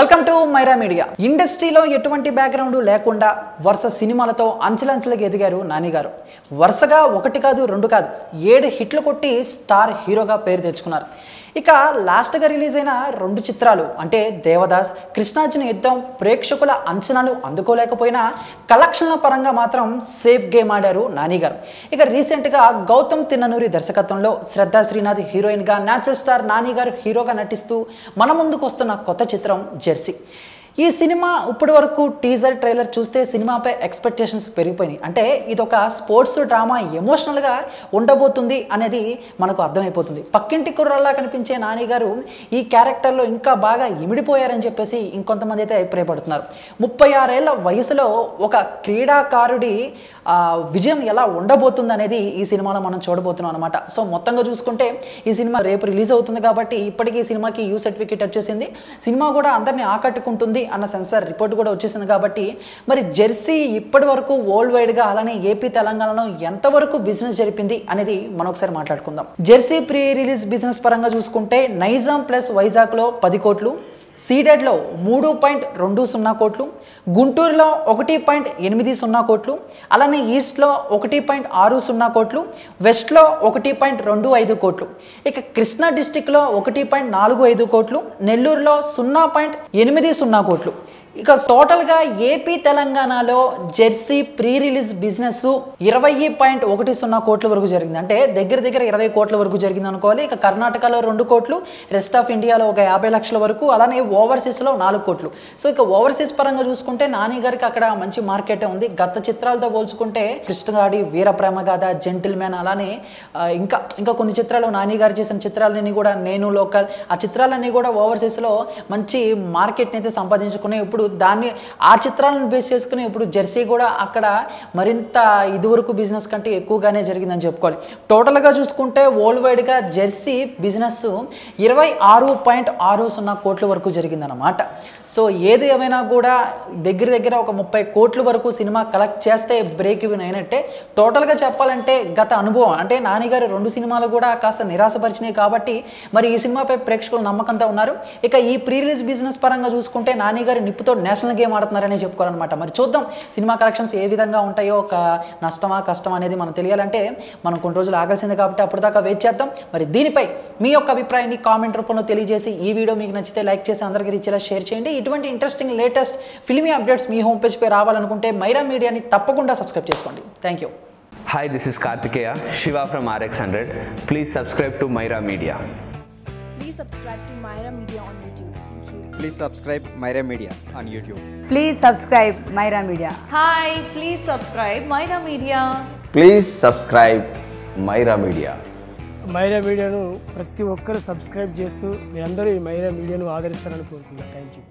Welcome to Myra media. ఇండస్ట్రీలో ఎటువంటి background లేకుండా వరుస సినిమాలతో అంచెలంచెలకు ఎదిగారు నాని గారు. వరుసగా ఒకటి కాదు రెండు కాదు 7 హిట్లు కొట్టి స్టార్ హీరోగా పేరు తెచ్చుకున్నారు. ఇక లాస్ట్గా రిలీజ్ అయిన 2 చిత్రాలు అంటే దేవదాస్, కృష్ణార్జున యుద్ధం ప్రేక్షకుల అంచనాలు అందుకోలేకపోయినా కలెక్షన్ల పరంగా మాత్రం సేఫ్ గేమ్ ఆడారు నాని గారు. ఇక రీసెంట్గా గౌతమ్ తిన్ననూరి దర్శకత్వంలో శ్రద్ధా శ్రీనాథ్ హీరోయిన్గా, న్యాచురల్ స్టార్ నాని గారు హీరోగా నటిస్తూ మన ముందుకు వస్తున్న కొత్త చిత్రం జెర్సీ. ఈ సినిమా ఇప్పటి వరకు టీజర్ ట్రైలర్ చూస్తే సినిమాపై ఎక్స్పెక్టేషన్స్ పెరిగిపోయినాయి. అంటే ఇది ఒక స్పోర్ట్స్ డ్రామా ఎమోషనల్గా ఉండబోతుంది అనేది మనకు అర్థమైపోతుంది. పక్కింటి కుర్రల్లా కనిపించే నాని గారు ఈ క్యారెక్టర్లో ఇంకా బాగా ఇమిడిపోయారని చెప్పేసి ఇంకొంతమంది అయితే అభిప్రాయపడుతున్నారు. 36 ఏళ్ల వయసులో ఒక క్రీడాకారుడి విజయం ఎలా ఉండబోతుంది అనేది ఈ సినిమాలో మనం చూడబోతున్నాం అనమాట. సో మొత్తంగా చూసుకుంటే ఈ సినిమా రేపు రిలీజ్ అవుతుంది కాబట్టి ఇప్పటికీ ఈ సినిమాకి యూ సర్టిఫికేట్ వచ్చేసింది. సినిమా కూడా అందరినీ ఆకట్టుకుంటుంది అన్న సెన్సార్ రిపోర్ట్ కూడా వచ్చేసింది. కాబట్టి మరి జెర్సీ ఇప్పటి వరకు వరల్డ్ వైడ్గా అలానే ఏపీ తెలంగాణలో ఎంతవరకు బిజినెస్ జరిపింది అనేది మనం ఒకసారి మాట్లాడుకుందాం. జెర్సీ ప్రీ రిలీజ్ బిజినెస్ పరంగా చూసుకుంటే నైజాం ప్లస్ వైజాగ్లో 10 కోట్లు, సీడెడ్లో 3.20 కోట్లు, గుంటూరులో 1.80 కోట్లు, అలానే ఈస్ట్లో 1.60 కోట్లు, వెస్ట్లో 1.25 కోట్లు, ఇక కృష్ణా డిస్టిక్లో 1.45 కోట్లు, నెల్లూరులో 0.80 కోట్లు. ఇక టోటల్గా ఏపీ తెలంగాణలో జెర్సీ ప్రీ రిలీజ్ బిజినెస్ 20.10 కోట్ల వరకు జరిగింది. అంటే దగ్గర 20 కోట్ల వరకు జరిగింది అనుకోవాలి. ఇక కర్ణాటకలో 2 కోట్లు, రెస్ట్ ఆఫ్ ఇండియాలో ఒక 50 లక్షల వరకు, అలానే ఓవర్సీస్లో 4 కోట్లు. సో ఇక ఓవర్సీస్ పరంగా చూసుకుంటే నాని గారికి అక్కడ మంచి మార్కెటే ఉంది. గత చిత్రాలతో పోల్చుకుంటే కృష్ణగాడి, వీరప్రేమగాథ, జెంటిల్మెన్, అలానే ఇంకా కొన్ని చిత్రాలు నాని గారు చేసిన చిత్రాలన్నీ కూడా, నేను లోకల్, ఆ చిత్రాలన్నీ కూడా ఓవర్సీస్లో మంచి మార్కెట్ని అయితే సంపాదించుకునే ఇప్పుడు దాన్ని ఆ చిత్రాలను బేస్ చేసుకుని ఇప్పుడు జెర్సీ కూడా అక్కడ మరింత ఇదివరకు బిజినెస్ కంటే ఎక్కువగానే జరిగిందని చెప్పుకోవాలి. టోటల్గా చూసుకుంటే వరల్డ్ వైడ్గా జెర్సీ బిజినెస్ 26.60 కోట్ల వరకు జరిగిందన్నమాట. సో ఏది ఏమైనా కూడా దగ్గర ఒక 30 కోట్ల వరకు సినిమా కలెక్ట్ చేస్తే బ్రేక్ ఈవెన్ అయినట్టే. టోటల్గా చెప్పాలంటే గత అనుభవం అంటే నాని గారి 2 సినిమాలు కూడా కాస్త నిరాశపరిచినాయి కాబట్టి మరి ఈ సినిమాపై ప్రేక్షకులు నమ్మకంతో ఉన్నారు. ఇక ఈ ప్రీ రిలీజ్ బిజినెస్ పరంగా చూసుకుంటే నాని గారి నిప్పుతో నేషనల్ గేమ్ ఆడుతున్నారనే చెప్పుకోవాలన్నమాట. మరి చూద్దాం సినిమా కలెక్షన్స్ ఏ విధంగా ఉంటాయో. ఒక నష్టమా కష్టమా అనేది మనం తెలియాలంటే మనం కొన్ని రోజులు ఆగాల్సిందే కాబట్టి అప్పుడు దాకా వెయిట్ చేద్దాం. మరి దీనిపై మీ యొక్క అభిప్రాయాన్ని కామెంట్ రూపంలో తెలియజేసి ఈ వీడియో మీకు నచ్చితే లైక్ చేసి అందరికీ రీచ్ అయ్యేలా షేర్ చేయండి. ఇటువంటి ఇంట్రెస్టింగ్ లేటెస్ట్ ఫిల్మీ అప్డేట్స్ మీ హోమ్ పేజ్పై రావాలనుకుంటే మైరా మీడియాని తప్పకుండా సబ్స్క్రైబ్ చేసుకోండి. Thank you. Hi, this is Karthikeya Shiva from RX100. Please subscribe to Myra Media. Please subscribe to Myra Media on YouTube. Please subscribe Myra Media on YouTube. Please subscribe Myra Media. Hi, please subscribe Myra Media. Please subscribe Myra Media. మైరా మీడియాను ప్రతి ఒక్కరు subscribe చేస్తూ మీరందరూ ఈ మైరా మీడియాను ఆదరిస్తారని కోరుకుంటున్నాను. Thank you.